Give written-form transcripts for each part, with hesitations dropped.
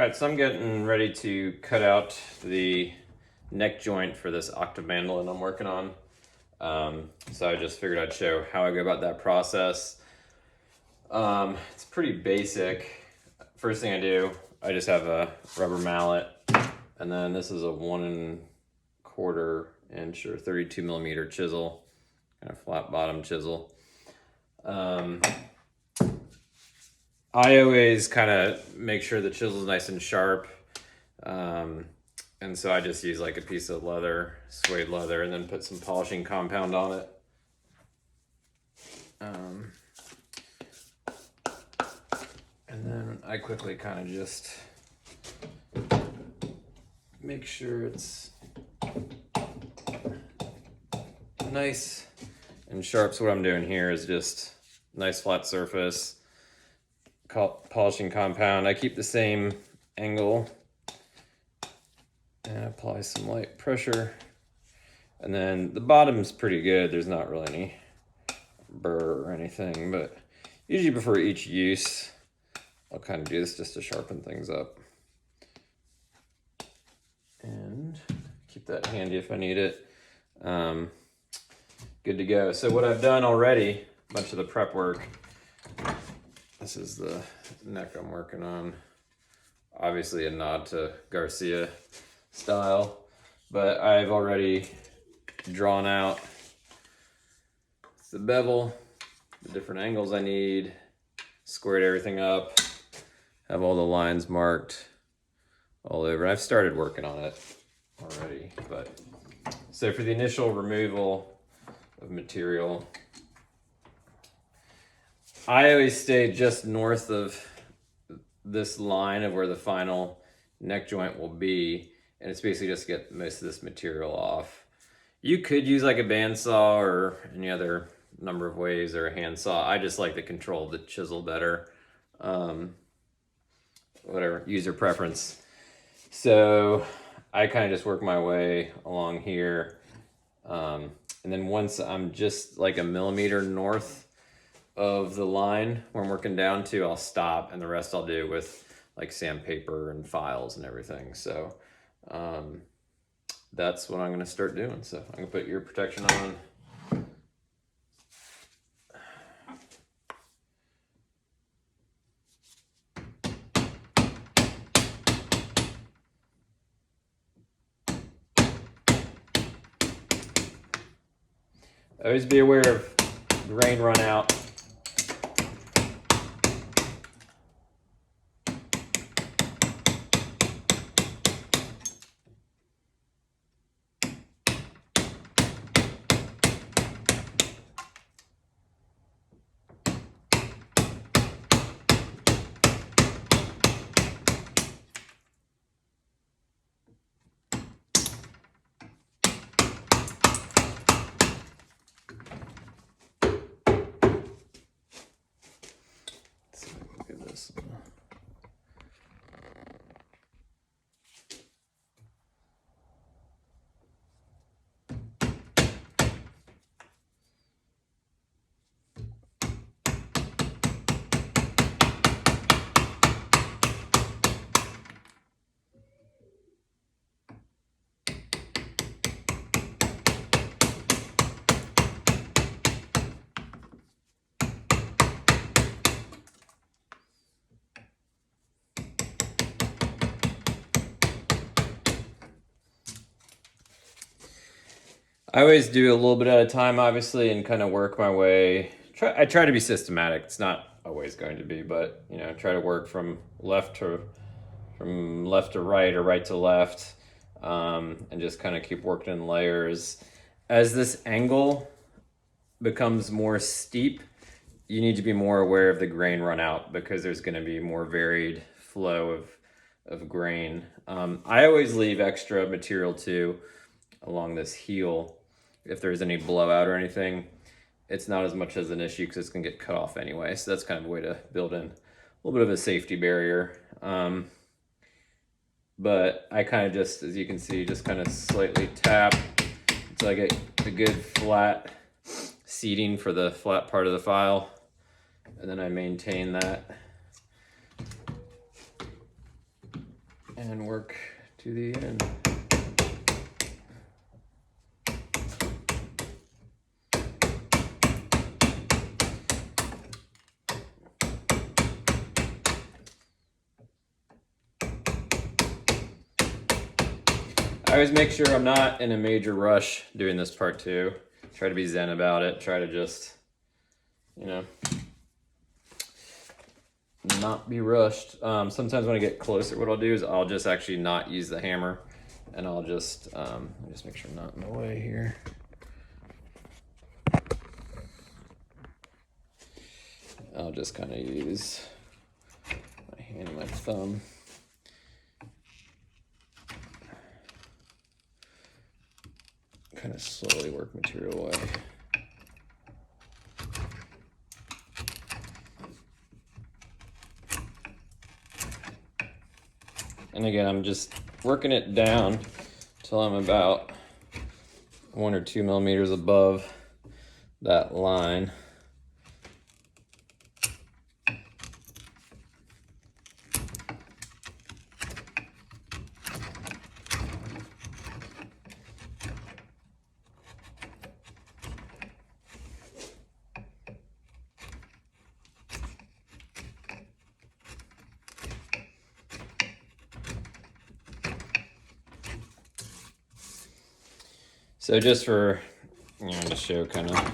All right, so I'm getting ready to cut out the neck joint for this octave mandolin I'm working on. So I just figured I'd show how I go about that process. It's pretty basic. First thing I do, I just have a rubber mallet, and then this is a 1¼ inch or 32 millimeter chisel, kind of flat bottom chisel. I always kind of make sure the chisel's nice and sharp. And so I just use like a piece of leather, suede leather, and then put some polishing compound on it. And then I quickly kind of just make sure it's nice and sharp. So what I'm doing here is just nice flat surface, polishing compound. I keep the same angle and apply some light pressure. And then the bottom's pretty good. There's not really any burr or anything, but usually before each use, I'll kind of do this just to sharpen things up. And keep that handy if I need it. Good to go. So what I've done already, a bunch of the prep work. This is the neck I'm working on. Obviously a nod to Garcia style, but I've already drawn out the bevel, the different angles I need, squared everything up, have all the lines marked all over. I've started working on it already, but so for the initial removal of material, I always stay just north of this line of where the final neck joint will be, and it's basically just to get most of this material off. You could use like a bandsaw or any other number of ways, or a handsaw. I just like to control the chisel better. Whatever, user preference. So I kind of just work my way along here. And then once I'm just like a millimeter north of the line where I'm working down to, I'll stop, and the rest I'll do with like sandpaper and files and everything. So that's what I'm going to start doing. So I'm going to put ear protection on. Always be aware of grain run out. I always do a little bit at a time, obviously, and kind of work my way. I try to be systematic. It's not always going to be, but you know, try to work from left to right or right to left, and just kind of keep working in layers. As this angle becomes more steep, you need to be more aware of the grain run out, because there's going to be more varied flow of grain. I always leave extra material too along this heel. If there's any blowout or anything, it's not as much as an issue because it's gonna get cut off anyway. So that's kind of a way to build in a little bit of a safety barrier. But I kind of just, as you can see, just kind of slightly tap until I get a good flat seating for the flat part of the file. And then I maintain that. and work to the end. I always make sure I'm not in a major rush doing this part too. Try to be zen about it. Try to just, you know, not be rushed. Sometimes when I get closer, what I'll do is I'll just actually not use the hammer, and I'll just make sure I'm not in the way here. I'll just kind of use my hand and my thumb. Kind of slowly work material away. And again, I'm just working it down till I'm about 1 or 2 millimeters above that line. So just for, to show kind of,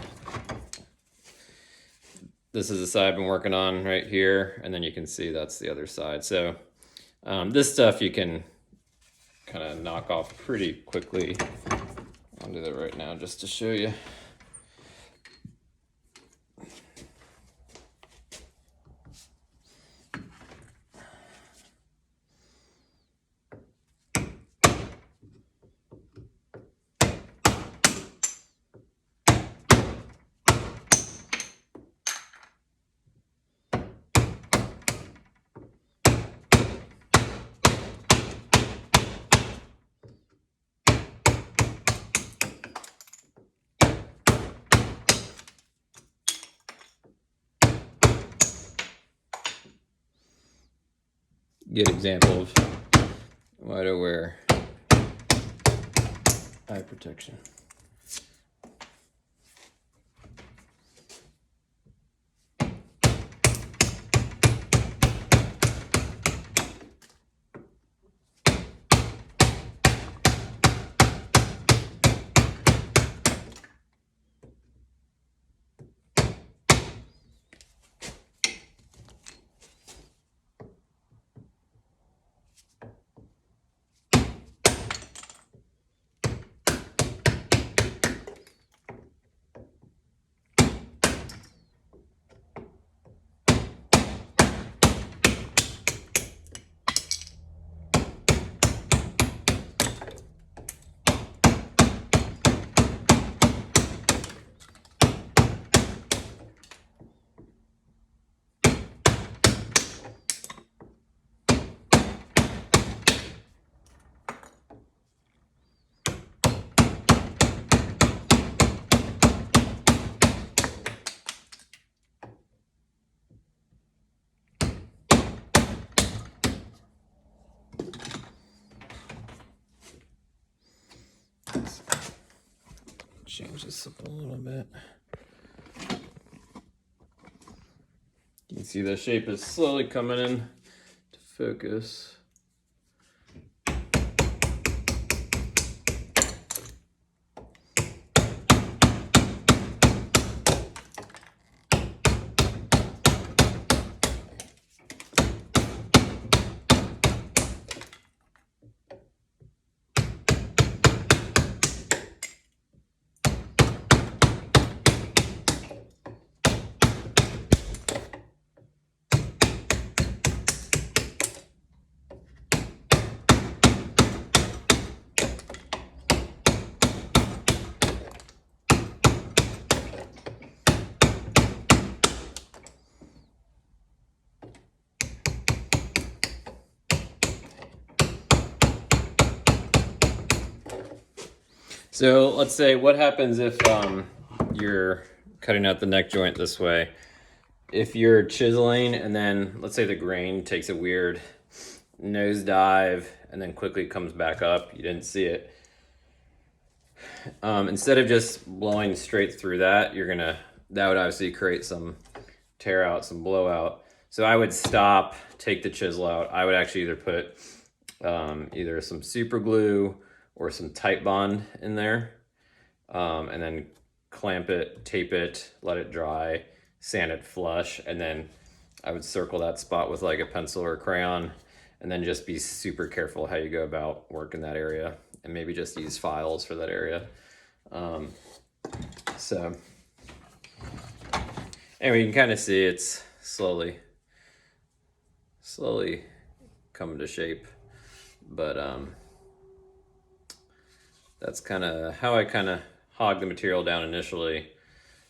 this is the side I've been working on right here, and then you can see that's the other side. So this stuff you can kind of knock off pretty quickly. I'll do that right now just to show you. Good example of why to wear eye protection. Change this up a little bit. You can see the shape is slowly coming in to focus. So let's say, what happens if you're cutting out the neck joint this way? If you're chiseling and then let's say the grain takes a weird nosedive and then quickly comes back up. You didn't see it. Instead of just blowing straight through that, that would obviously create some tear out, some blowout. So I would stop, take the chisel out. I would actually either put either some super glue or some tight bond in there, and then clamp it, tape it, let it dry, sand it flush, and then I would circle that spot with like a pencil or a crayon, and then just be super careful how you go about working that area, and maybe just use files for that area. So anyway, you can kind of see it's slowly coming to shape, but that's kind of how I kind of hog the material down initially.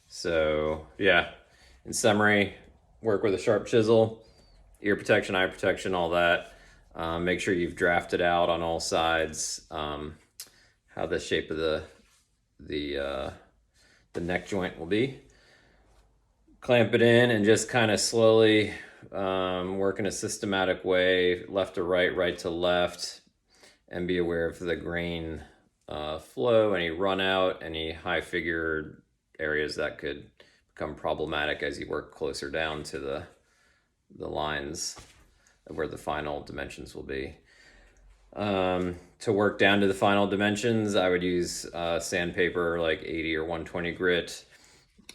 So yeah, in summary, work with a sharp chisel, ear protection, eye protection, all that. Make sure you've drafted out on all sides how the shape of the neck joint will be. Clamp it in and just kind of slowly work in a systematic way, left to right, right to left, and be aware of the grain flow, any run out, any high figured areas that could become problematic as you work closer down to the lines of where the final dimensions will be. To work down to the final dimensions, I would use sandpaper like 80 or 120 grit,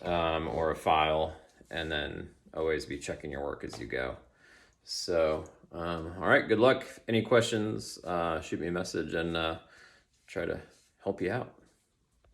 or a file, and then always be checking your work as you go. So, all right, good luck. Any questions, shoot me a message and try to help you out.